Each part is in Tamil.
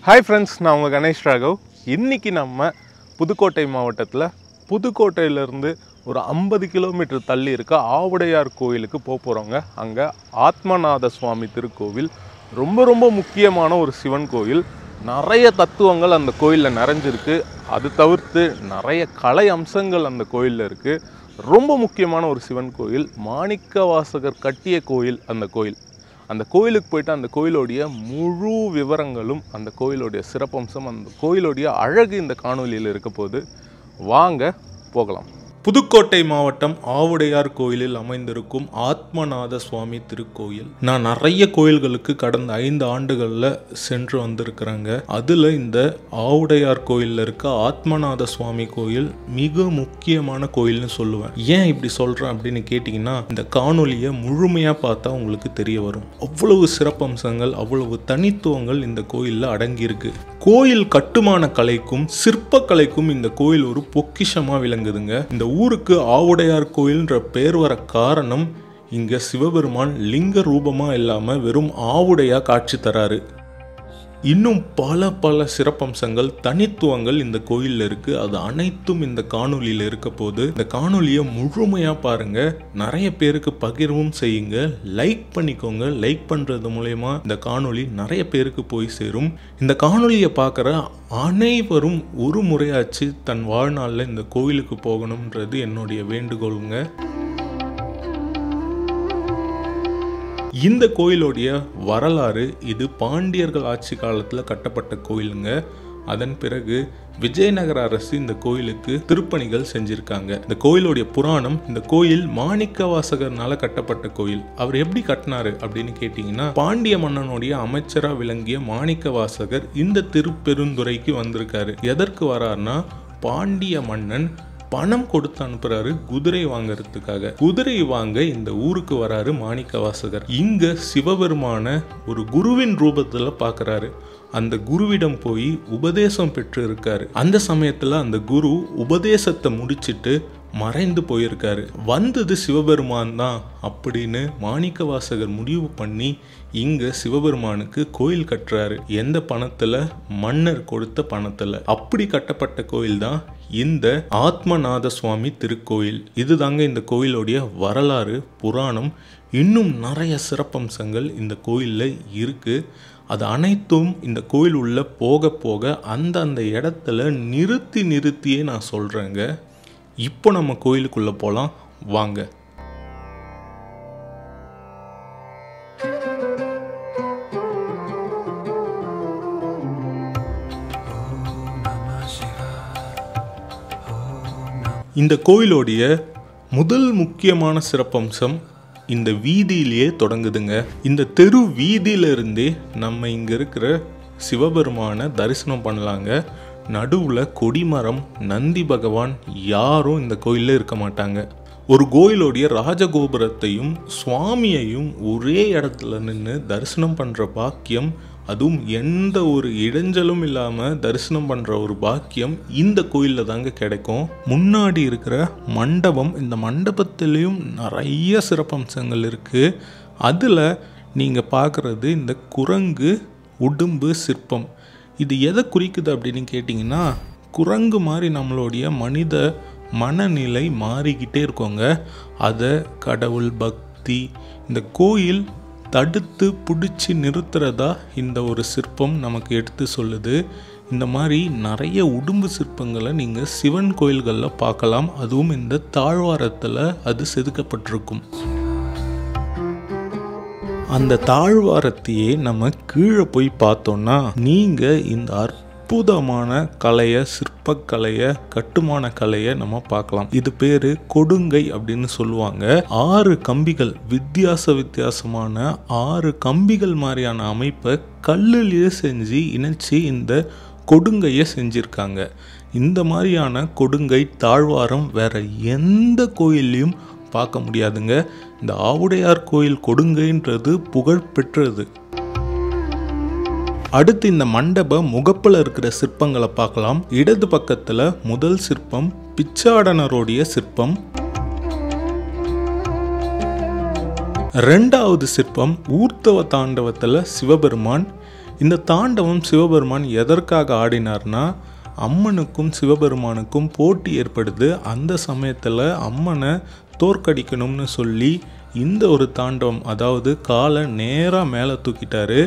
Hi friends, நான் உங்க கணேஷ் ராகவ். இன்னைக்கு நம்ம புதுக்கோட்டை மாவட்டத்தில் புதுக்கோட்டையிலிருந்து ஒரு 50 கிலோமீட்டர் தள்ளி இருக்க ஆவுடையார் கோயிலுக்கு போகிறோங்க. அங்கே ஆத்மநாத சுவாமி திருக்கோவில் ரொம்ப முக்கியமான ஒரு சிவன் கோயில். நிறைய தத்துவங்கள் அந்த கோயிலில் நிறைஞ்சிருக்கு. அது தவிர்த்து நிறைய கலை அம்சங்கள் அந்த கோயிலில் இருக்குது. ரொம்ப முக்கியமான ஒரு சிவன் கோயில். மாணிக்கவாசகர் கட்டிய கோயில் அந்த கோயில். அந்த கோயிலுக்கு போய்ட்டு அந்த கோயிலோடைய முழு விவரங்களும், அந்த கோயிலோடைய சிறப்பம்சம், அந்த கோயிலோடைய அழகு இந்த காணொலியில் இருக்க போது வாங்க போகலாம். புதுக்கோட்டை மாவட்டம் ஆவுடையார் கோயிலில் அமைந்திருக்கும் ஆத்மநாத சுவாமி திருக்கோயில். நான் நிறைய கோயில்களுக்கு கடந்த 5 ஆண்டுகளில் சென்று வந்திருக்கிறேங்க. அதில் இந்த ஆவுடையார் கோயிலில் இருக்க ஆத்மநாத சுவாமி கோயில் மிக முக்கியமான கோயில்னு சொல்லுவேன். ஏன் இப்படி சொல்கிறேன் அப்படின்னு கேட்டிங்கன்னா, இந்த காணொலியை முழுமையாக பார்த்தா உங்களுக்கு தெரிய வரும். அவ்வளவு சிறப்பம்சங்கள், அவ்வளவு தனித்துவங்கள் இந்த கோயிலில் அடங்கியிருக்கு. கோயில் கட்டுமான கலைக்கும் சிற்பக்கலைக்கும் இந்த கோயில் ஒரு பொக்கிஷமாக விளங்குதுங்க. இந்த ஊருக்கு ஆவுடையார் கோயில்ன்ற பேர் வர காரணம், இங்க சிவபெருமான் லிங்க ரூபமா இல்லாம வெறும் ஆவுடையா காட்சி தராரு. இன்னும் பல சிறப்பம்சங்கள், தனித்துவங்கள் இந்த கோயிலில் இருக்கு. அது அனைத்தும் இந்த காணொலியில் இருக்க போது இந்த காணொலியை முழுமையா பாருங்க. நிறைய பேருக்கு பகிர்வும் செய்யுங்க, லைக் பண்ணிக்கோங்க. லைக் பண்றது மூலயமா இந்த காணொலி நிறைய பேருக்கு போய் சேரும். இந்த காணொலியை பார்க்குற அனைவரும் ஒரு முறையாச்சு தன் வாழ்நாளில் இந்த கோயிலுக்கு போகணும்ன்றது என்னுடைய வேண்டுகோளுங்க. இந்த கோயிலுடைய வரலாறு, இது பாண்டியர்கள் ஆட்சி காலத்தில் கட்டப்பட்ட கோயிலுங்க. அதன் பிறகு விஜயநகர அரசு இந்த கோயிலுக்கு திருப்பணிகள் செஞ்சிருக்காங்க. இந்த கோயிலுடைய புராணம், இந்த கோயில் மாணிக்கவாசகர்னால கட்டப்பட்ட கோயில். அவர் எப்படி கட்டினாரு அப்படின்னு கேட்டீங்கன்னா, பாண்டிய மன்னனுடைய அமைச்சரா விளங்கிய மாணிக்கவாசகர் இந்த திருப்பெருந்துறைக்கு வந்திருக்காரு. எதற்கு வராருன்னா, பாண்டிய மன்னன் பணம் கொடுத்து அனுப்புறாரு குதிரை வாங்கறதுக்காக. குதிரை வாங்க இந்த ஊருக்கு வராரு மாணிக்கவாசகர். இங்க சிவபெருமான ஒரு குருவின் ரூபத்துல பாக்குறாரு. அந்த குருவிடம் போய் உபதேசம் பெற்று இருக்காரு. அந்த சமயத்துல அந்த குரு உபதேசத்தை முடிச்சிட்டு மறைந்து போயிருக்காரு. வந்தது சிவபெருமான் தான் அப்படின்னு மாணிக்கவாசகர் முடிவு பண்ணி இங்க சிவபெருமானுக்கு கோயில் கட்டுறாரு. எந்த பணத்துல? மன்னர் கொடுத்த பணத்துல. அப்படி கட்டப்பட்ட கோயில் தான் இந்த ஆத்மநாத சுவாமி திருக்கோயில். இதுதாங்க இந்த கோயிலுடைய வரலாறு, புராணம். இன்னும் நிறைய சிறப்பம்சங்கள் இந்த கோயில்ல இருக்கு. அது அனைத்தும் இந்த கோயில் உள்ள போக அந்த இடத்துல நிறுத்தியே நான் சொல்றேங்க. இப்போ நம்ம கோயிலுக்குள்ள போலாம் வாங்க. இந்த கோயிலுடைய முதல் முக்கியமான சிறப்பம்சம் இந்த வீதியிலேயே தொடங்குதுங்க. இந்த தெரு வீதியிலிருந்தே நம்ம இங்க இருக்கிற சிவபெருமான தரிசனம் பண்ணலாங்க. நடுவுல கொடிமரம், நந்தி பகவான், யாரும் இந்த கோயில்ல இருக்க மாட்டாங்க. ஒரு கோயிலுடைய ராஜகோபுரத்தையும் சுவாமியையும் ஒரே இடத்துல நின்று தரிசனம் பண்ற பாக்கியம், அதுவும் எந்த ஒரு இடைஞ்சலும் இல்லாம தரிசனம் பண்ற ஒரு பாக்கியம் இந்த கோயில்ல தாங்க கிடைக்கும். முன்னாடி இருக்கிற மண்டபம், இந்த மண்டபத்திலையும் நிறைய சிறப்பம்சங்கள் இருக்கு. அதுல நீங்க பார்க்கறது இந்த குரங்கு உடும்பு சிற்பம். இது எதை குறிக்குது அப்படின்னு கேட்டிங்கன்னா, குரங்கு மாதிரி நம்மளுடைய மனித மனநிலை மாறிக்கிட்டே இருக்கோங்க. அதை கடவுள் பக்தி இந்த கோயில் தடுத்து பிடிச்சி நிறுத்துறதா இந்த ஒரு சிற்பம் நமக்கு எடுத்து சொல்லுது. இந்த மாதிரி நிறைய உடும்பு சிற்பங்களை நீங்கள் சிவன் கோயில்களில் பார்க்கலாம். அதுவும் இந்த தாழ்வாரத்தில் அது செதுக்கப்பட்டிருக்கும். அந்த தாழ்வாரத்தையே நம்ம கீழே போய் பார்த்தோம்னா, நீங்கள் இந்த அற்புதமான கலையை, சிற்பக்கலையை, கட்டுமான கலையை நம்ம பார்க்கலாம். இது பேரு கொடுங்கை அப்படின்னு சொல்லுவாங்க. 6 கம்பிகள், வித்தியாசமான 6 கம்பிகள் மாதிரியான அமைப்பை கல்லுலேயே செஞ்சு இணைச்சி இந்த கொடுங்கையை செஞ்சிருக்காங்க. இந்த மாதிரியான கொடுங்கை தாழ்வாரம் வேற எந்த கோயிலையும் பார்க்க முடியாதுங்க. இந்த ஆவுடையார் கோயில் கொடுங்கைன்றது புகழ் பெற்றது. அடுத்து இந்த மண்டப முகப்புல இருக்கிற சிற்பங்களை பார்க்கலாம். இடது பக்கத்துல முதல் சிற்பம் பிச்சாடனருடைய சிற்பம். ரெண்டாவது சிற்பம் ஊர்த்தவ தாண்டவத்துல சிவபெருமான். இந்த தாண்டவம் சிவபெருமான் எதற்காக ஆடினார்னா, அம்மனுக்கும் சிவபெருமானுக்கும் போட்டி ஏற்படுது. அந்த சமயத்தில் அம்மனை தோற்கடிக்கணும்னு சொல்லி இந்த ஒரு தாண்டவம், அதாவது காலை நேராக மேலே தூக்கிட்டாரு.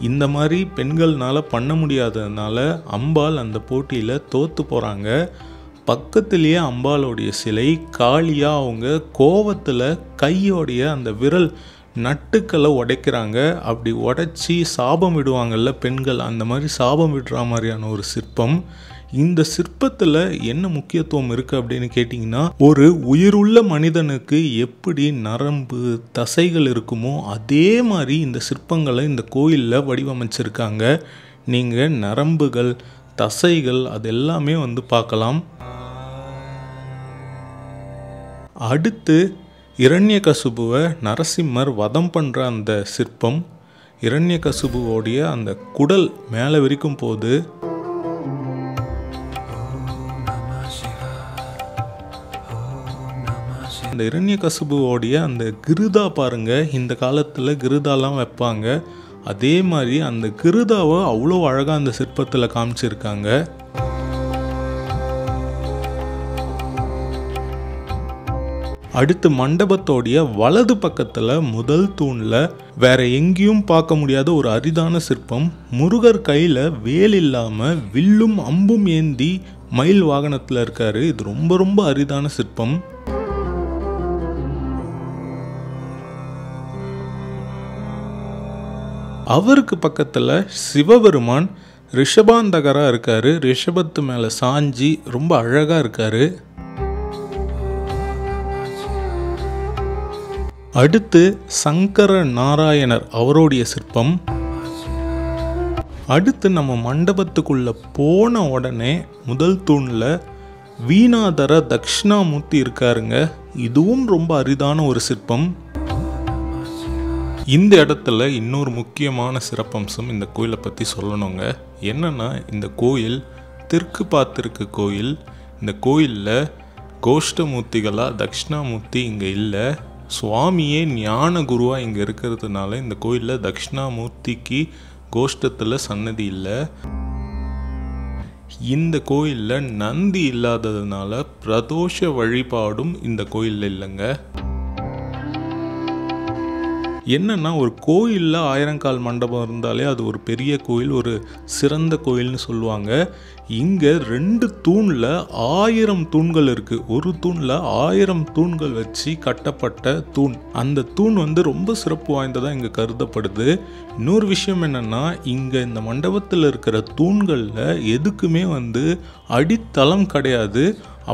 இந்த மாதிரி பெண்கள்னால் பண்ண முடியாததுனால அம்பாள் அந்த போட்டியில் தோற்று போகிறாங்க. பக்கத்துலேயே அம்பாளுடைய சிலை காளியாக அவங்க கோவத்தில் கையோடைய அந்த விரல் நட்டுக்களை உடைக்கிறாங்க. அப்படி உடைச்சி சாபம் விடுவாங்கள்ல பெண்கள், அந்த மாதிரி சாபம் விடுற மாதிரியான ஒரு சிற்பம். இந்த சிற்பத்தில் என்ன முக்கியத்துவம் இருக்குது அப்படின்னு கேட்டிங்கன்னா, ஒரு உயிருள்ள மனிதனுக்கு எப்படி நரம்பு தசைகள் இருக்குமோ அதே மாதிரி இந்த சிற்பங்களை இந்த கோயிலில் வடிவமைச்சிருக்காங்க. நீங்கள் நரம்புகள் தசைகள் அது எல்லாமே வந்து பார்க்கலாம். அடுத்து இரண்யகசுபுவை நரசிம்மர் வதம் பண்ணுற அந்த சிற்பம். இரண்யகசுபுவோடைய அந்த குடல் மேலே வரைக்கும் போகுது. அந்த இரண்யகசுபுவோடைய அந்த கிருதா பாருங்க, இந்த காலத்தில் கிருதாலாம் வைப்பாங்க. அதே மாதிரி அந்த கிருதாவை அவ்வளோ அழகாக அந்த சிற்பத்தில் காமிச்சிருக்காங்க. அடுத்து மண்டபத்தோடைய வலது பக்கத்தில் முதல் தூணில் வேற எங்கேயும் பார்க்க முடியாத ஒரு அரிதான சிற்பம். முருகர் கையில் வேல் இல்லாமல் வில்லும் அம்பும் ஏந்தி மயில் வாகனத்தில் இருக்காரு. இது ரொம்ப ரொம்ப அரிதான சிற்பம். அவருக்கு பக்கத்தில் சிவபெருமான் ரிஷபாந்தகராக இருக்காரு. ரிஷபத்து மேலே சாஞ்சி ரொம்ப அழகாக இருக்காரு. அடுத்து சங்கர நாராயணர் அவருடைய சிற்பம். அடுத்து நம்ம மண்டபத்துக்குள்ள போன உடனே முதல் தூணில் வீணாதர தக்ஷணாமூர்த்தி இருக்காருங்க. இதுவும் ரொம்ப அரிதான ஒரு சிற்பம். இந்த இடத்துல இன்னொரு முக்கியமான சிறப்பம்சம் இந்த கோயிலை பற்றி சொல்லணுங்க. என்னன்னா, இந்த கோயில் தெற்கு பார்த்திருக்க கோயில். இந்த கோயிலில் கோஷ்டமூர்த்திகளாக தக்ஷணாமூர்த்தி இங்கே இல்லை. சுவாமியே ஞான குருவாக இங்கே இருக்கிறதுனால இந்த கோயிலில் தக்ஷணாமூர்த்திக்கு கோஷ்டத்தில் சன்னதி இல்லை. இந்த கோயிலில் நந்தி இல்லாததுனால பிரதோஷ வழிபாடும் இந்த கோயிலில் இல்லைங்க. என்னன்னா, ஒரு கோயிலில் 1000 கால் மண்டபம் இருந்தாலே அது ஒரு பெரிய கோயில், ஒரு சிறந்த கோயில்னு சொல்லுவாங்க. இங்கே 2 தூணில் 1000 தூண்கள் இருக்குது. ஒரு தூணில் 1000 தூண்கள் வச்சு கட்டப்பட்ட தூண். அந்த தூண் வந்து ரொம்ப சிறப்பு வாய்ந்ததாக இங்கே கருதப்படுது. இன்னொரு விஷயம் என்னென்னா, இங்கே இந்த மண்டபத்தில் இருக்கிற தூண்களில் எதுக்குமே வந்து அடித்தளம் கிடையாது.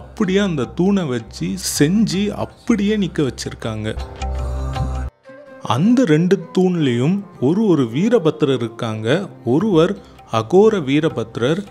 அப்படியே அந்த தூணை வச்சு செஞ்சு அப்படியே நிற்க வச்சுருக்காங்க. அந்த 2 தூண்லேயும் ஒரு வீரபத்ரர் இருக்காங்க. ஒருவர் அகோர வீரபத்ரர்.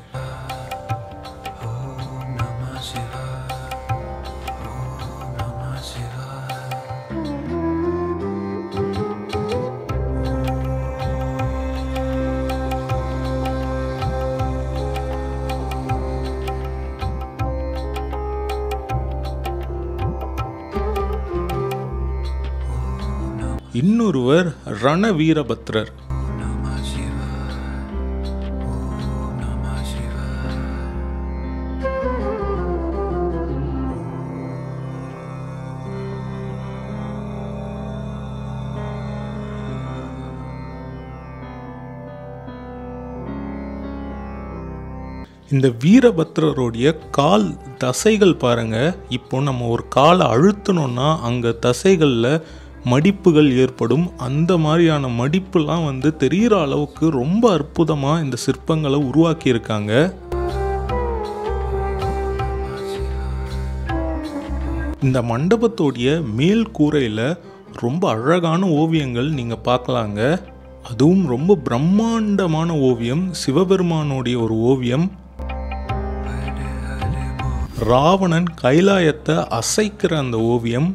இன்னொருவர் ரணவீரபத்ரர். இந்த வீரபத்ரருடைய கால் தசைகள் பாருங்க. இப்போ நம்ம ஒரு காலை அழுத்தணும்னா அங்கே தசைகளில் மடிப்புகள் ஏற்படும். அந்த மாதிரியான மடிப்புலாம் வந்து தெரிகிற அளவுக்கு ரொம்ப அற்புதமாக இந்த சிற்பங்களை உருவாக்கியிருக்காங்க. இந்த மண்டபத்தோடைய மேல் கூரையில் ரொம்ப அழகான ஓவியங்கள் நீங்கள் பார்க்கலாங்க. அதுவும் ரொம்ப பிரம்மாண்டமான ஓவியம், சிவபெருமானுடைய ஒரு ஓவியம். ராவணன் கைலாயத்தை அசைக்கிற அந்த ஓவியம்.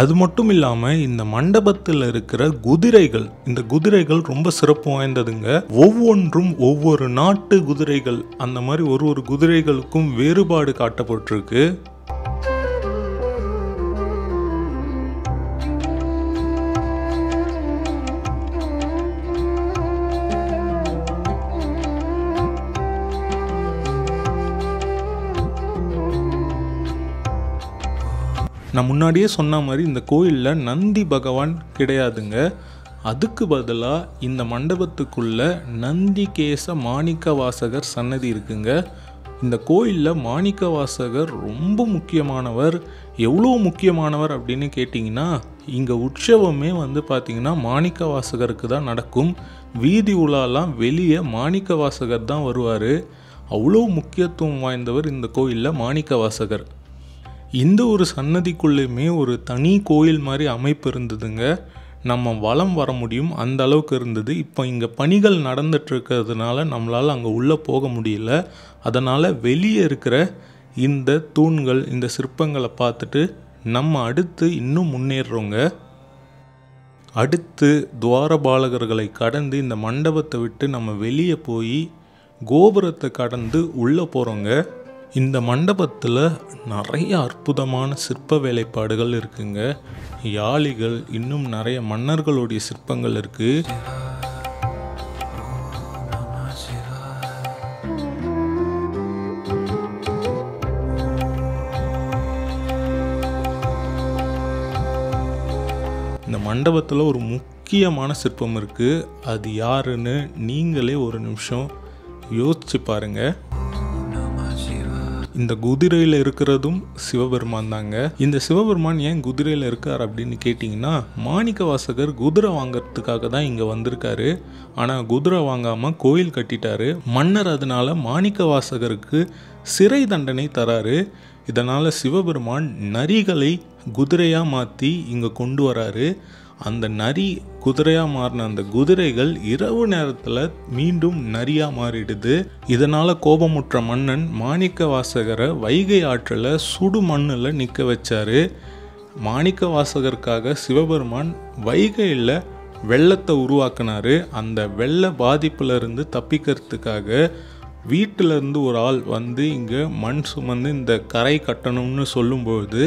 அது மட்டும் இல்லாமல் இந்த மண்டபத்தில் இருக்கிற குதிரைகள், இந்த குதிரைகள் ரொம்ப சிறப்பு வாய்ந்ததுங்க. ஒவ்வொன்றும் ஒவ்வொரு நாட்டு குதிரைகள். அந்த மாதிரி ஒரு குதிரைகளுக்கும் வேறுபாடு காட்டப்பட்டிருக்கு. நான் முன்னாடியே சொன்ன மாதிரி இந்த கோயிலில் நந்தி பகவான் கிடையாதுங்க. அதுக்கு பதிலாக இந்த மண்டபத்துக்குள்ள நந்திகேச மாணிக்கவாசகர் சன்னதி இருக்குங்க. இந்த கோயிலில் மாணிக்கவாசகர் ரொம்ப முக்கியமானவர். எவ்வளோ முக்கியமானவர் அப்படின்னு கேட்டிங்கன்னா, இங்கே உற்சவமே வந்து பார்த்திங்கன்னா மாணிக்கவாசகருக்கு தான் நடக்கும். வீதி உலாலாம் வெளியே மாணிக்கவாசகர் தான் வருவார். அவ்வளோ முக்கியத்துவம் வாய்ந்தவர் இந்த கோயிலில் மாணிக்கவாசகர். இந்த ஒரு சன்னதிக்குள்ளேயுமே ஒரு தனி கோயில் மாதிரி அமைப்பு இருந்ததுங்க. நம்ம வலம் வர முடியும் அந்த அளவுக்கு இருந்தது. இப்போ இங்கே பணிகள் நடந்துட்டுருக்கிறதுனால நம்மளால் அங்கே உள்ளே போக முடியல. அதனால் வெளியே இருக்கிற இந்த தூண்கள், இந்த சிற்பங்களை பார்த்துட்டு நம்ம அடுத்து இன்னும் முன்னேறுறோங்க. அடுத்து துவாரபாலகர்களை கடந்து இந்த மண்டபத்தை விட்டு நம்ம வெளியே போய் கோபுரத்தை கடந்து உள்ளே போகிறோங்க. இந்த மண்டபத்தில் நிறைய அற்புதமான சிற்ப வேலைப்பாடுகள் இருக்குங்க. யாளிகள், இன்னும் நிறைய மன்னர்களுடைய சிற்பங்கள் இருக்குது. இந்த மண்டபத்தில் ஒரு முக்கியமான சிற்பம் இருக்குது. அது யாருன்னு நீங்களே ஒரு நிமிஷம் யோசிச்சு பாருங்கள். இந்த குதிரையில் இருக்கிறதும் சிவபெருமான் தாங்க. இந்த சிவபெருமான் ஏன் குதிரையில் இருக்கார் அப்படின்னு கேட்டிங்கன்னா, மாணிக்கவாசகர் குதிரை வாங்கிறதுக்காக தான் இங்கே வந்திருக்காரு. ஆனால் குதிரை வாங்காமல் கோயில் கட்டிட்டாரு. மன்னர் அதனால் மாணிக்கவாசகருக்கு சிறை தண்டனை தராரு. இதனால் சிவபெருமான் நரிகளை குதிரையாக மாற்றி இங்கே கொண்டு வராரு. அந்த நரி குதிரையாக மாறின அந்த குதிரைகள் இரவு நேரத்தில் மீண்டும் நரியாக மாறிடுது. இதனால் கோபமுற்ற மன்னன் மாணிக்கவாசகரை வைகை ஆற்றில் சுடு மண்ணில் நிற்க வச்சாரு. மாணிக்கவாசகருக்காக சிவபெருமான் வைகையில் வெள்ளத்தை உருவாக்குனாரு. அந்த வெள்ள பாதிப்புலேருந்து தப்பிக்கிறதுக்காக வீட்டிலேருந்து ஒரு ஆள் வந்து இங்கே மண் சுமந்து இந்த கரை கட்டணும்னு சொல்லும்போது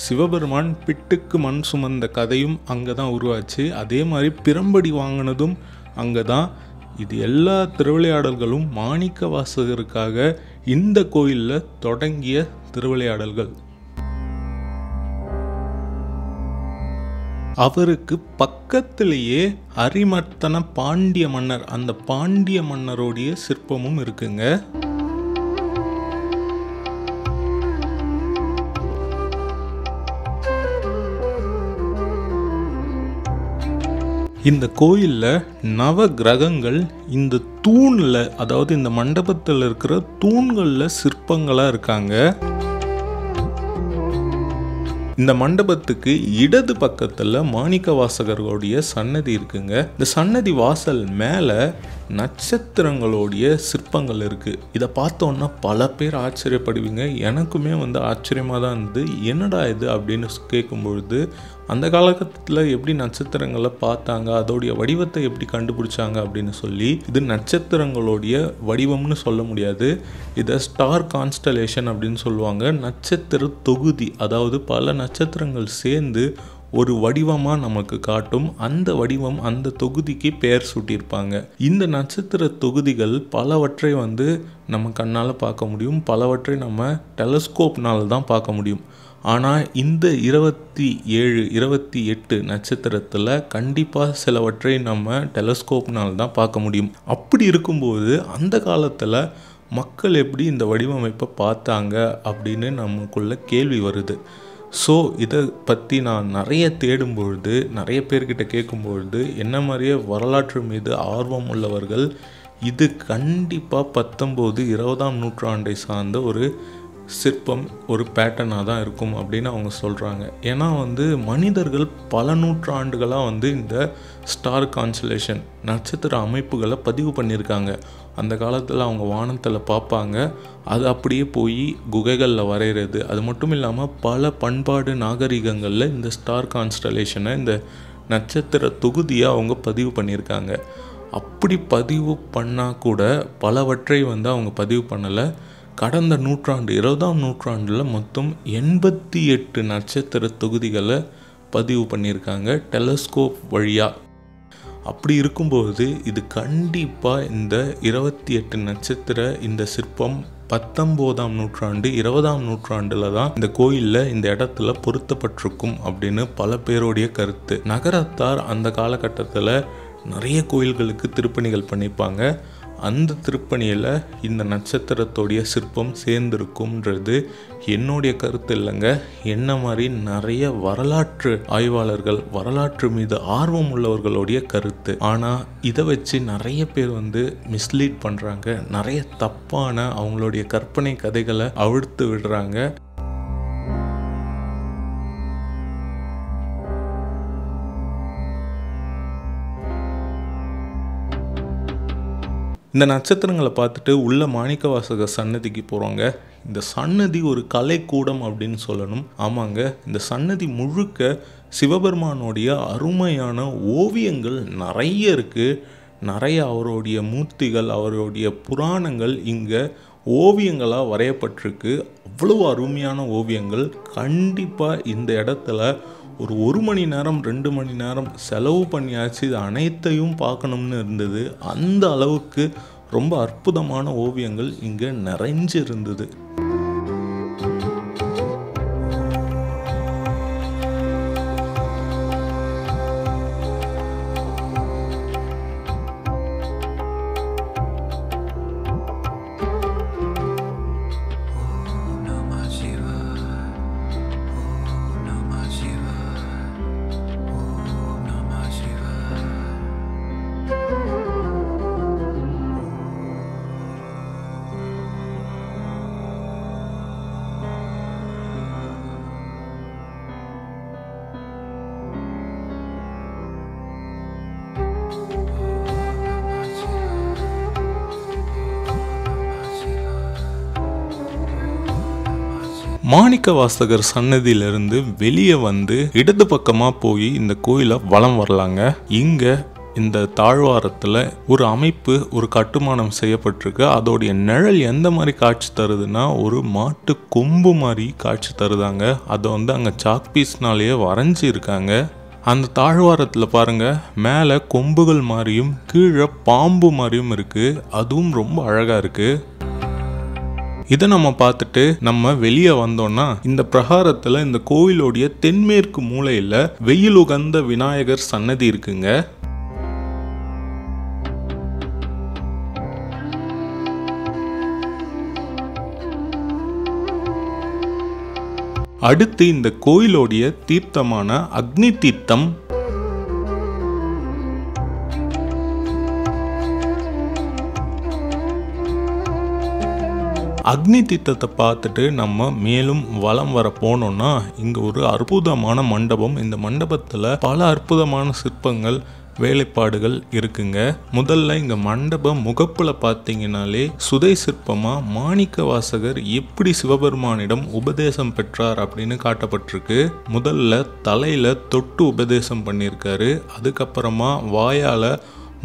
சிவபெருமான் பிட்டுக்கு மண் சுமந்த கதையும் அங்கே தான் உருவாச்சு. அதே மாதிரி பிரம்படி வாங்கினதும் அங்கே தான். இது எல்லா திருவிளையாடல்களும் மாணிக்கவாசகருக்காக இந்த கோயிலில் தொடங்கிய திருவிளையாடல்கள். அவருக்கு பக்கத்திலேயே அரிமர்த்தன பாண்டிய மன்னர், அந்த பாண்டிய மன்னருடைய சிற்பமும் இருக்குங்க. இந்த கோயிலில் நவ கிரகங்கள் இந்த தூணில், அதாவது இந்த மண்டபத்தில் இருக்கிற தூண்களில் சிற்பங்களாக இருக்காங்க. இந்த மண்டபத்துக்கு இடது பக்கத்தில் மாணிக்கவாசகர்களுடைய சன்னதி இருக்குங்க. இந்த சன்னதி வாசல் மேலே நட்சத்திரங்களுடைய சிற்பங்கள் இருக்குது. இதை பார்த்தோன்னா பல பேர் ஆச்சரியப்படுவீங்க. எனக்குமே வந்து ஆச்சரியமாக தான் இருந்தது. என்னடா இது அப்படின்னு கேட்கும்பொழுது, அந்த காலகட்டத்தில் எப்படி நட்சத்திரங்களை பார்த்தாங்க, அதோடைய வடிவத்தை எப்படி கண்டுபிடிச்சாங்க அப்படின்னு சொல்லி, இது நட்சத்திரங்களுடைய வடிவம்னு சொல்ல முடியாது, இதை ஸ்டார் கான்ஸ்டலேஷன் அப்படின்னு சொல்லுவாங்க. நட்சத்திர தொகுதி, அதாவது பல நட்சத்திரங்கள் சேர்ந்து ஒரு வடிவமாக நமக்கு காட்டும். அந்த வடிவம், அந்த தொகுதிக்கு பெயர் சூட்டியிருப்பாங்க. இந்த நட்சத்திர தொகுதிகள் பலவற்றை வந்து நம்ம கண்ணால் பார்க்க முடியும், பலவற்றை நம்ம டெலஸ்கோப்னால் தான் பார்க்க முடியும். ஆனால் இந்த 27, 28 நட்சத்திரத்தில் கண்டிப்பாக சிலவற்றை நம்ம டெலஸ்கோப்னால் தான் பார்க்க முடியும். அப்படி இருக்கும்போது அந்த காலத்தில் மக்கள் எப்படி இந்த வடிவமைப்பை பார்த்தாங்க அப்படின்னு நமக்குள்ள கேள்வி வருது. ஸோ இதை பற்றி நான் நிறைய தேடும்பொழுது, நிறைய பேர்கிட்ட கேட்கும்பொழுது, என்ன மாதிரியே வரலாற்று மீது ஆர்வம் உள்ளவர்கள் இது கண்டிப்பாக 19, 20ஆம் நூற்றாண்டை சார்ந்த ஒரு சிற்பம், ஒரு பேட்டர்னாக தான் இருக்கும் அப்படின்னு அவங்க சொல்கிறாங்க. ஏன்னா வந்து மனிதர்கள் பல நூற்றாண்டுகளாக வந்து இந்த ஸ்டார் கான்ஸ்டலேஷன் நட்சத்திர அமைப்புகளை பதிவு பண்ணியிருக்காங்க. அந்த காலத்தில் அவங்க வானத்தில் பார்ப்பாங்க, அது அப்படியே போய் குகைகளில் வரைகிறது. அது மட்டும் இல்லாமல் பல பண்பாடு நாகரிகங்களில் இந்த ஸ்டார் கான்ஸ்டலேஷனை, இந்த நட்சத்திர தொகுதியை அவங்க பதிவு பண்ணியிருக்காங்க. அப்படி பதிவு பண்ணால் கூட பலவற்றை வந்து அவங்க பதிவு பண்ணலை. கடந்த நூற்றாண்டு, 20ஆம் நூற்றாண்டில் மொத்தம் 88 நட்சத்திர தொகுதிகளை பதிவு பண்ணியிருக்காங்க டெலஸ்கோப் வழியாக. அப்படி இருக்கும்போது இது கண்டிப்பாக இந்த 28 நட்சத்திர இந்த சிற்பம் 19ஆம் நூற்றாண்டு 20ஆம் நூற்றாண்டுல தான் இந்த கோயில்ல இந்த இடத்துல பொருத்தப்பட்டிருக்கும் அப்படின்னு பல பேருடைய கருத்து. நகரத்தார் அந்த காலகட்டத்தில் நிறைய கோயில்களுக்கு திருப்பணிகள் பண்ணியிருப்பாங்க. அந்த திருப்பணியில் இந்த நட்சத்திரத்தோடைய சிற்பம் சேர்ந்திருக்கும்ன்றது என்னுடைய கருத்து இல்லைங்க. என்ன மாதிரி நிறைய வரலாற்று ஆய்வாளர்கள், வரலாற்று மீது ஆர்வம் உள்ளவர்களுடைய கருத்து. ஆனால் இதை வச்சு நிறைய பேர் மிஸ்லீட் பண்ணுறாங்க. நிறைய தப்பான அவங்களுடைய கற்பனை கதைகளை அவிழ்த்து விடுறாங்க. இந்த நட்சத்திரங்களை பார்த்துட்டு உள்ள மாணிக்கவாசகர் சன்னதிக்கு போகிறோங்க. இந்த சன்னதி ஒரு கலைக்கூடம் அப்படின்னு சொல்லணும். ஆமாங்க, இந்த சன்னதி முழுக்க சிவபெருமானுடைய அருமையான ஓவியங்கள் நிறைய இருக்குது. நிறைய அவருடைய மூர்த்திகள், அவருடைய புராணங்கள் இங்கே ஓவியங்களாக வரையப்பட்டிருக்கு. அவ்வளோ அருமையான ஓவியங்கள். கண்டிப்பாக இந்த இடத்துல ஒரு மணி நேரம் 2 மணி நேரம் செலவு பண்ணியாச்சு இது அனைத்தையும் பார்க்கணும்னு இருந்தது. அந்த அளவுக்கு ரொம்ப அற்புதமான ஓவியங்கள் இங்கே நிறைஞ்சு இருந்தது. மாணிக்கவாசகர் சன்னதியிலிருந்து வெளியே இடது பக்கமாக போய் இந்த கோயிலை வலம் வரலாங்க. இங்கே இந்த தாழ்வாரத்தில் ஒரு அமைப்பு, ஒரு கட்டுமானம் செய்யப்பட்டிருக்கு. அதோடைய நிழல் எந்த மாதிரி காட்சி தருதுன்னா ஒரு மாட்டு கொம்பு மாதிரி காட்சி தருதாங்க. அதை அங்கே சாக் பீஸ்னாலேயே வரைஞ்சி இருக்காங்க. அந்த தாழ்வாரத்தில் பாருங்க, மேலே கொம்புகள் மாதிரியும் கீழே பாம்பு மாதிரியும் இருக்கு. அதுவும் ரொம்ப அழகா இருக்கு. இதை நம்ம பார்த்துட்டு நம்ம வெளியே வந்தோம்னா இந்த பிரகாரத்தில் இந்த கோயிலோடைய தென்மேற்கு மூலையில் வெயில் உகந்த விநாயகர் சன்னதி இருக்குங்க. அடுத்து இந்த கோயிலோடைய தீர்த்தமான அக்னி தீர்த்தம். அக்னி தீர்த்தத்தை பார்த்துட்டு நம்ம மேலும் வலம் வர போனோம்னா இங்கே ஒரு அற்புதமான மண்டபம். இந்த மண்டபத்தில் பல அற்புதமான சிற்பங்கள், வேலைப்பாடுகள் இருக்குங்க. முதல்ல இங்கே மண்டப முகப்பில் பார்த்தீங்கன்னாலே சுதை சிற்பமாக மாணிக்கவாசகர் எப்படி சிவபெருமானிடம் உபதேசம் பெற்றார் அப்படின்னு காட்டப்பட்டிருக்கு. முதல்ல தலையில் தொட்டு உபதேசம் பண்ணியிருக்காரு. அதுக்கப்புறமா வாயால்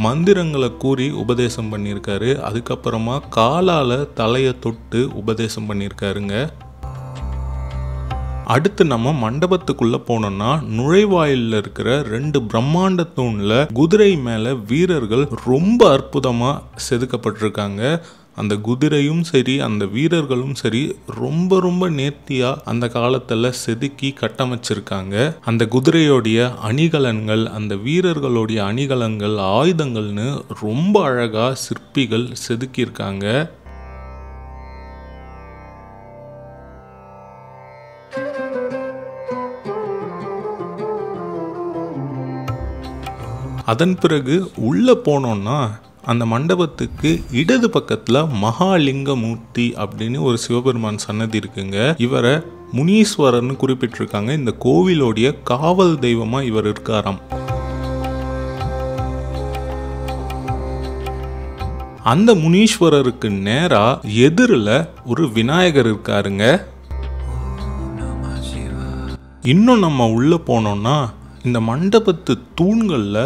மந்திரங்களை கூறி உபதேசம் பண்ணியிருக்காரு. அதுக்கப்புறமா காலால் தலையை தொட்டு உபதேசம் பண்ணியிருக்காருங்க. அடுத்து நம்ம மண்டபத்துக்குள்ள போனோம்னா நுழைவாயிலில் இருக்கிற 2 பிரம்மாண்ட தூண்ல குதிரை மேல வீரர்கள் ரொம்ப அற்புதமா செதுக்கப்பட்டிருக்காங்க. அந்த குதிரையும் சரி, அந்த வீரர்களும் சரி, ரொம்ப ரொம்ப நேர்த்தியா அந்த காலத்துல செதுக்கி கட்டமைச்சிருக்காங்க. அந்த குதிரையோடைய அணிகலன்கள், அந்த வீரர்களுடைய அணிகலன்கள், ஆயுதங்கள்னு ரொம்ப அழகா சிற்பிகள் செதுக்கியிருக்காங்க. அதன் பிறகு உள்ள போனோம்னா அந்த மண்டபத்துக்கு இடது பக்கத்தில் மகாலிங்கமூர்த்தி அப்படின்னு ஒரு சிவபெருமான் சன்னதி இருக்குங்க. இவரை முனீஸ்வரர்னு குறிப்பிட்டிருக்காங்க. இந்த கோவிலோடைய காவல் தெய்வமா இவர் இருக்காராம். அந்த முனீஸ்வரருக்கு நேரா எதிரில் ஒரு விநாயகர் இருக்காருங்க. இன்னும் நம்ம உள்ள போனோம்னா இந்த மண்டபத்து தூண்களில்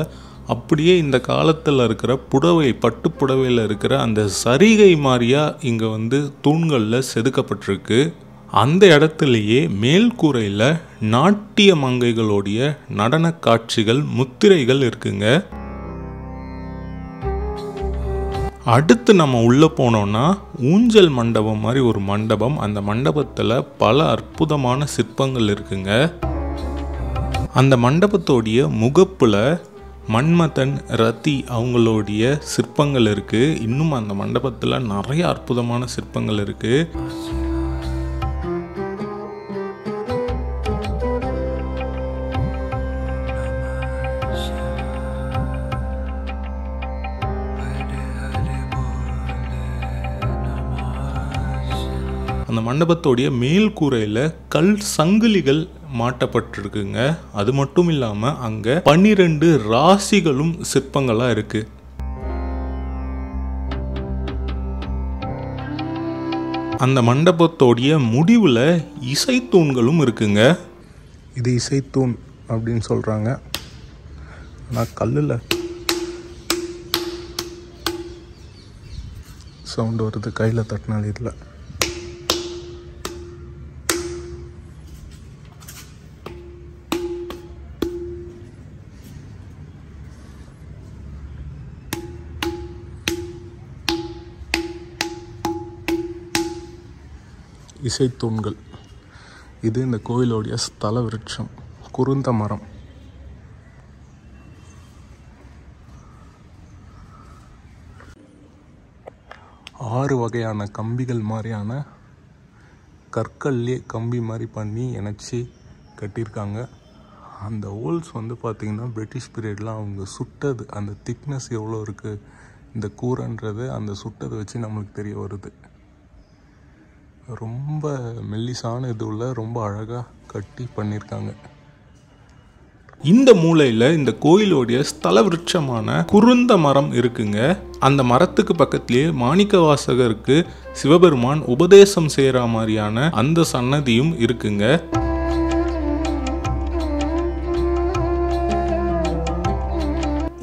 அப்படியே இந்த காலத்தில் இருக்கிற புடவை, பட்டு புடவையில் இருக்கிற அந்த சரிகை மாதிரியா இங்கே தூண்களில் செதுக்கப்பட்டிருக்கு. அந்த இடத்துலையே மேல்கூரையில் நாட்டிய மங்கைகளுடைய நடன காட்சிகள், முத்திரைகள் இருக்குங்க. அடுத்து நம்ம உள்ளே போனோம்னா ஊஞ்சல் மண்டபம் மாதிரி ஒரு மண்டபம். அந்த மண்டபத்தில் பல அற்புதமான சிற்பங்கள் இருக்குங்க. அந்த மண்டபத்தோடைய முகப்பில் மன்மதன், ரதி அவங்களுடைய சிற்பங்கள் இருக்குது. இன்னும் அந்த மண்டபத்தில் நிறைய அற்புதமான சிற்பங்கள் இருக்குது. அந்த மண்டபத்தோடைய மேல் கூரையில் கல் சங்கிலிகள் மாட்டப்பட்டிருக்குங்க. அது மட்டும் இல்லாமல் அங்கே 12 ராசிகளும் சிற்பங்களாக இருக்குது. அந்த மண்டபத்தோடைய முடிவில் இசைத்தூண்களும் இருக்குங்க. இது இசைத்தூண் அப்படின்னு சொல்கிறாங்க. ஆனால் கல்லில் சவுண்டு வருது கையில் தட்டினால். இதில் இசைத்தூண்கள். இது இந்த கோயிலோடைய ஸ்தல விருட்சம் குருந்த மரம். ஆறு வகையான கம்பிகள் மாதிரியான கற்கல்லே கம்பி மாதிரி பண்ணி இணைச்சி கட்டியிருக்காங்க. அந்த ஹோல்ஸ் வந்து பார்த்திங்கன்னா பிரிட்டிஷ் பீரியடில் அவங்க சுட்டது. அந்த திக்னஸ் எவ்வளோ இருக்குது இந்த கூரைன்றது அந்த சுட்டதை வச்சு நம்மளுக்கு தெரிய வருது. ரொம்ப மெல்லிசான இதுல ரொம்ப அழகாக கட்டி பண்ணியிருக்காங்க. இந்த மூலையில் இந்த கோயிலோடைய ஸ்தல விருட்சமான குருந்த மரம் இருக்குங்க. அந்த மரத்துக்கு பக்கத்திலேயே மாணிக்க வாசகருக்கு சிவபெருமான் உபதேசம் செய்கிற மாதிரியான அந்த சன்னதியும் இருக்குங்க.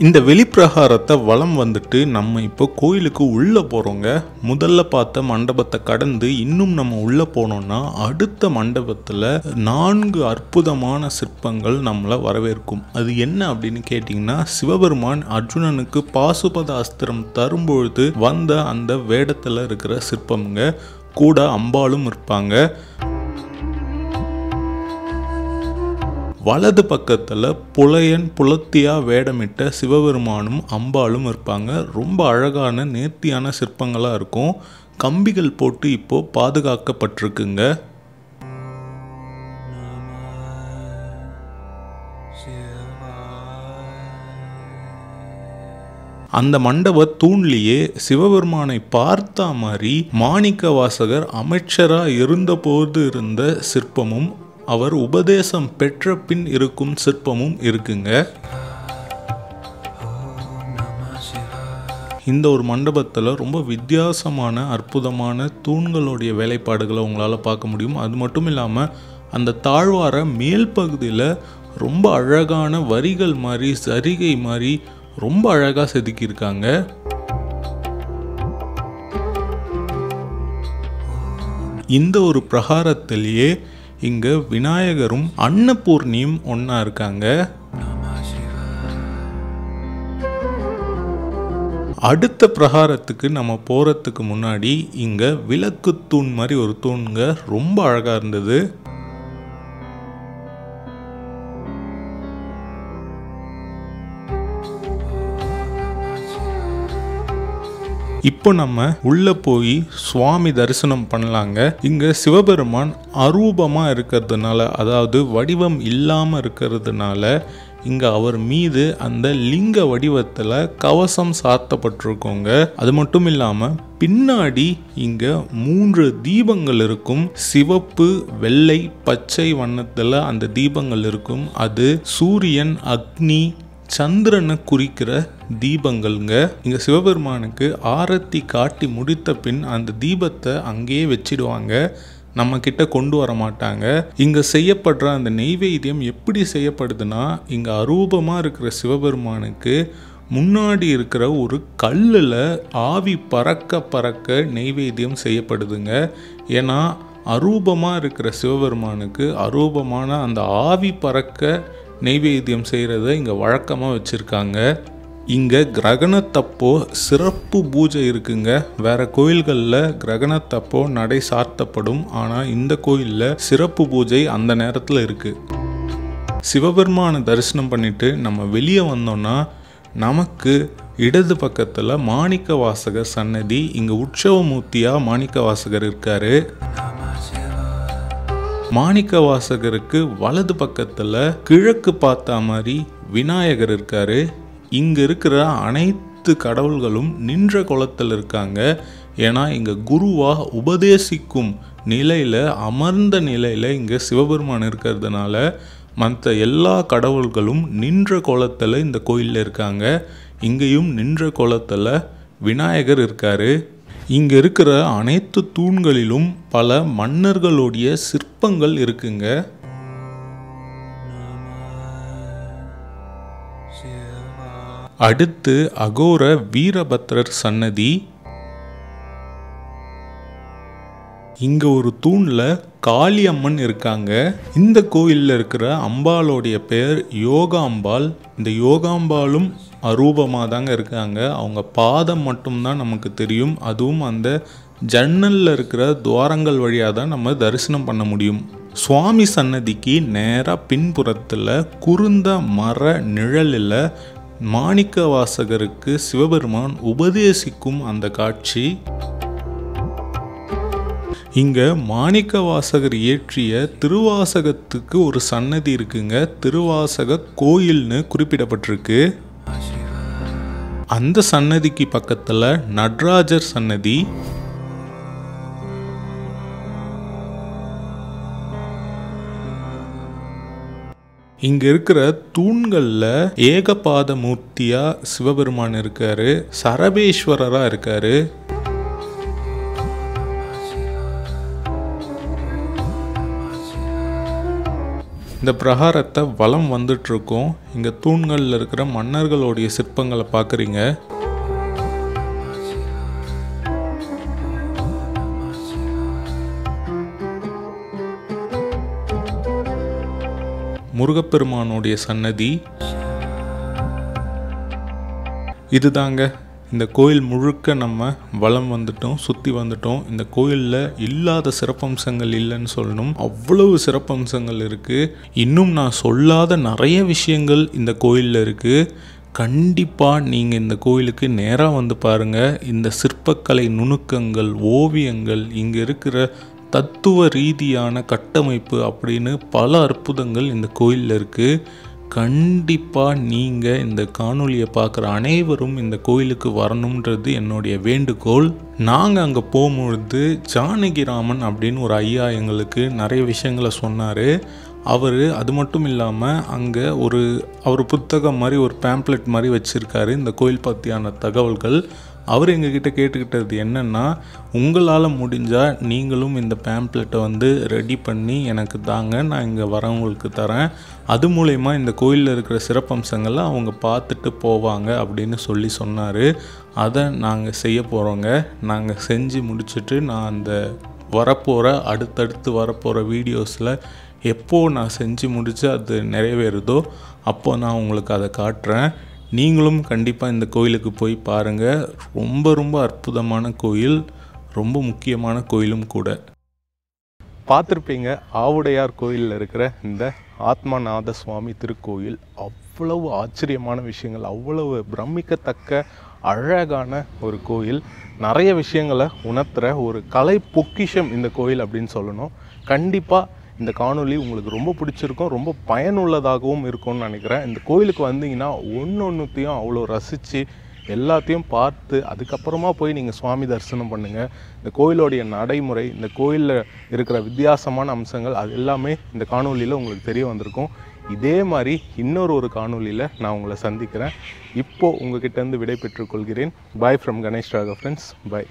இந்த வெளிப்பிரகாரத்தை வலம் வந்துட்டு நம்ம இப்போ கோயிலுக்கு உள்ளே போகிறோங்க. முதல்ல பார்த்த மண்டபத்தை கடந்து இன்னும் நம்ம உள்ளே போனோம்னா அடுத்த மண்டபத்தில் 4 அற்புதமான சிற்பங்கள் நம்மளை வரவேற்கும். அது என்ன அப்படின்னு கேட்டிங்கன்னா, சிவபெருமான் அர்ஜுனனுக்கு பாசுபத அஸ்திரம் தரும்பொழுது வந்த அந்த வேடத்தில் இருக்கிற சிற்பம்ங்க. கூட அம்பாளும் இருப்பாங்க. வலது பக்கத்தில் புலையன் புலத்தியா வேடமிட்ட சிவபெருமானும் அம்பாளும் இருப்பாங்க. ரொம்ப அழகான நேர்த்தியான சிற்பங்களாக இருக்கும். கம்பிகள் போட்டு இப்போ பாதுகாக்கப்பட்டிருக்குங்க. அந்த மண்டப தூண்லேயே சிவபெருமானை பார்த்த மாதிரி மாணிக்க வாசகர் அமைச்சராக இருந்தபோது இருந்த சிற்பமும் அவர் உபதேசம் பெற்ற பின் இருக்கும் சிற்பமும் இருக்குங்க. இந்த ஒரு மண்டபத்தில் ரொம்ப வித்தியாசமான அற்புதமான தூண்களுடைய வேலைப்பாடுகளை உங்களால் பார்க்க முடியும். அது மட்டும் இல்லாமல் அந்த தாழ்வார மேல் பகுதியில் ரொம்ப அழகான வரிகள் மாதிரி சரிகை மாதிரி ரொம்ப அழகாக செதுக்கியிருக்காங்க. இந்த ஒரு பிரகாரத்திலேயே இங்கே விநாயகரும் அன்னபூர்ணியும் ஒன்றா இருக்காங்க. அடுத்த பிரகாரத்துக்கு நம்ம போகிறதுக்கு முன்னாடி இங்கே விளக்கு தூண் மாதிரி ஒரு தூண்ங்க ரொம்ப அழகாக இருந்தது. இப்போ நம்ம உள்ள போய் சுவாமி தரிசனம் பண்ணலாங்க. இங்க சிவபெருமான் அரூபமாக இருக்கிறதுனால, அதாவது வடிவம் இல்லாமல் இருக்கிறதுனால இங்க அவர் மீது அந்த லிங்க வடிவத்தில் கவசம் சாத்தப்பட்டிருக்கோங்க. அது மட்டும் இல்லாமல் பின்னாடி இங்க 3 தீபங்கள் இருக்கும். சிவப்பு, வெள்ளை, பச்சை வண்ணத்தில் அந்த தீபங்கள் இருக்கும். அது சூரியன், அக்னி, சந்திரனை குறிக்கிற தீபங்கள்ங்க. இங்க சிவபெருமானுக்கு ஆரத்தி காட்டி முடித்த பின் அந்த தீபத்தை அங்கேயே வச்சிடுவாங்க. நம்ம கிட்ட கொண்டு வர மாட்டாங்க. இங்க செய்யப்படுற அந்த நெய்வேத்தியம் எப்படி செய்யப்படுதுன்னா, இங்க அரூபமாக இருக்கிற சிவபெருமானுக்கு முன்னாடி இருக்கிற ஒரு கல்லில் ஆவி பறக்க பறக்க நெய்வேத்தியம் செய்யப்படுதுங்க. ஏன்னா அரூபமாக இருக்கிற சிவபெருமானுக்கு அரூபமான அந்த ஆவி பறக்க நெய்வேத்தியம் செய்கிறத இங்கே வழக்கமாக வச்சுருக்காங்க. இங்கே கிரகணத்தப்போ சிறப்பு பூஜை இருக்குங்க. வேற கோயில்களில் கிரகணத்தப்போ நடை சாத்தப்படும். ஆனால் இந்த கோயிலில் சிறப்பு பூஜை அந்த நேரத்தில் இருக்குது. சிவபெருமானை தரிசனம் பண்ணிட்டு நம்ம வெளியே வந்தோம்னா நமக்கு இடது பக்கத்தில் மாணிக்க வாசகர் சன்னதி, இங்கே உற்சவமூர்த்தியாக மாணிக்க வாசகர் இருக்கார். மாணிக்க வாசகருக்கு வலது பக்கத்தில் கிழக்கு பார்த்தா மாதிரி விநாயகர் இருக்கார். இங்கே இருக்கிற அனைத்து கடவுள்களும் நின்ற கோலத்தில் இருக்காங்க. ஏன்னா இங்கே குருவாக உபதேசிக்கும் நிலையில், அமர்ந்த நிலையில் இங்கே சிவபெருமான் இருக்கிறதுனால மற்ற எல்லா கடவுள்களும் நின்ற கோலத்தில் இந்த கோயிலில் இருக்காங்க. இங்கேயும் நின்ற கோலத்தில் விநாயகர் இருக்கார். இங்கே இருக்கிற அனைத்து தூண்களிலும் பல மன்னர்களுடைய சிற்பங்கள் இருக்குங்க. அடுத்து அகோர வீரபத்ரர் சன்னதி. இங்கே ஒரு தூணில் காளியம்மன் இருக்காங்க. இந்த கோயிலில் இருக்கிற அம்பாளுடைய பெயர் யோகாம்பாள். இந்த யோகாம்பாலும் அரூபமாக தாங்க இருக்காங்க. அவங்க பாதம் மட்டும்தான் நமக்கு தெரியும். அதுவும் அந்த ஜன்னலில் இருக்கிற துவாரங்கள் வழியாக தான் நம்ம தரிசனம் பண்ண முடியும். சுவாமி சன்னதிக்கு நேராக பின்புறத்தில் குருந்த மர நிழலில் மாணிக்க வாசகருக்கு சிவபெருமான் உபதேசிக்கும் அந்த காட்சி. இங்கே மாணிக்க வாசகர் இயற்றிய திருவாசகத்துக்கு ஒரு சன்னதி இருக்குங்க. திருவாசக கோயில்னு குறிப்பிடப்பட்டிருக்கு. அந்த சன்னதிக்கு பக்கத்தில் நடராஜர் சன்னதி. இங்க இருக்கிற தூண்களில் ஏகபாத மூர்த்தியா சிவபெருமான் இருக்காரு, சரபேஸ்வரரா இருக்காரு. இந்த பிரகாரத்தை வலம் வந்துட்டு இருக்கோம். இங்க தூண்களில் இருக்கிற மன்னர்களுடைய சிற்பங்களை பார்க்குறீங்க. முருகப்பெருமானுடைய சன்னதி இதுதாங்க. இந்த கோயில் முழுக்க நம்ம வலம் வந்துட்டோம், சுற்றி வந்துட்டோம். இந்த கோயிலில் இல்லாத சிறப்பம்சங்கள் இல்லைன்னு சொல்லணும். அவ்வளவு சிறப்பம்சங்கள் இருக்குது. இன்னும் நான் சொல்லாத நிறைய விஷயங்கள் இந்த கோயிலில் இருக்குது. கண்டிப்பாக நீங்கள் இந்த கோயிலுக்கு நேராக வந்து பாருங்கள். இந்த சிற்பக்கலை நுணுக்கங்கள், ஓவியங்கள், இங்கே இருக்கிற தத்துவ ரீதியான கட்டமைப்பு அப்படின்னு பல அற்புதங்கள் இந்த கோயிலில் இருக்குது. கண்டிப்பாக நீங்கள் இந்த காணொலியை பார்க்குற அனைவரும் இந்த கோயிலுக்கு வரணுன்றது என்னுடைய வேண்டுகோள். நாங்கள் அங்கே போகும்பொழுது ஜானகிராமன் அப்படின்னு ஒரு ஐயா எங்களுக்கு நிறைய விஷயங்களை சொன்னார். அவர் அது மட்டும் இல்லாமல் அங்கே அவர் புத்தகம் மாதிரி ஒரு பேம்ப்ளெட் மாதிரி வச்சுருக்காரு இந்த கோயில் பற்றியான தகவல்கள். அவர் எங்ககிட்ட கேட்டுக்கிட்டது என்னென்னா, உங்களால் முடிஞ்சால் நீங்களும் இந்த பேம்ப்ளெட்டை ரெடி பண்ணி எனக்கு தாங்க, நான் இங்கே வரவங்களுக்கு தரேன். அது மூலயமா இந்த கோயிலில் இருக்கிற சிறப்பம்சங்களை அவங்க பார்த்துட்டு போவாங்க அப்படின்னு சொன்னார். அதை நாங்கள் செய்ய போகிறோங்க. நாங்கள் செஞ்சு முடிச்சுட்டு நான் அந்த அடுத்தடுத்து வரப்போகிற வீடியோஸில் எப்போது நான் செஞ்சு முடித்து அது நிறைவேறுதோ அப்போ நான் உங்களுக்கு அதை காட்டுறேன். நீங்களும் கண்டிப்பாக இந்த கோயிலுக்கு போய் பாருங்கள். ரொம்ப ரொம்ப அற்புதமான கோயில், ரொம்ப முக்கியமான கோயிலும் கூட. பார்த்துருப்பீங்க, ஆவுடையார் கோயிலில் இருக்கிற இந்த ஆத்மநாத சுவாமி திருக்கோயில் அவ்வளவு ஆச்சரியமான விஷயங்கள், அவ்வளவு பிரமிக்கத்தக்க அழகான ஒரு கோயில். நிறைய விஷயங்களை உணர்த்துகிற ஒரு கலை பொக்கிஷம் இந்த கோயில் அப்படின்னு சொல்லணும். கண்டிப்பாக இந்த காணொலி உங்களுக்கு ரொம்ப பிடிச்சிருக்கும், ரொம்ப பயனுள்ளதாகவும் இருக்கும்னு நினைக்கிறேன். இந்த கோயிலுக்கு வந்தீங்கன்னா ஒன்றுத்தையும் அவ்வளோ ரசித்து எல்லாத்தையும் பார்த்து அதுக்கப்புறமா போய் நீங்கள் சுவாமி தரிசனம் பண்ணுங்கள். இந்த கோயிலோடைய நடைமுறை, இந்த கோயிலில் இருக்கிற வித்தியாசமான அம்சங்கள் அது எல்லாமே இந்த காணொலியில் உங்களுக்கு தெரிய வந்திருக்கும். இதே மாதிரி இன்னொரு காணொலியில் நான் உங்களை சந்திக்கிறேன். இப்போது உங்ககிட்டேருந்து விடை பெற்றுக்கொள்கிறேன். Bye from Ganesh Raghav friends. Bye.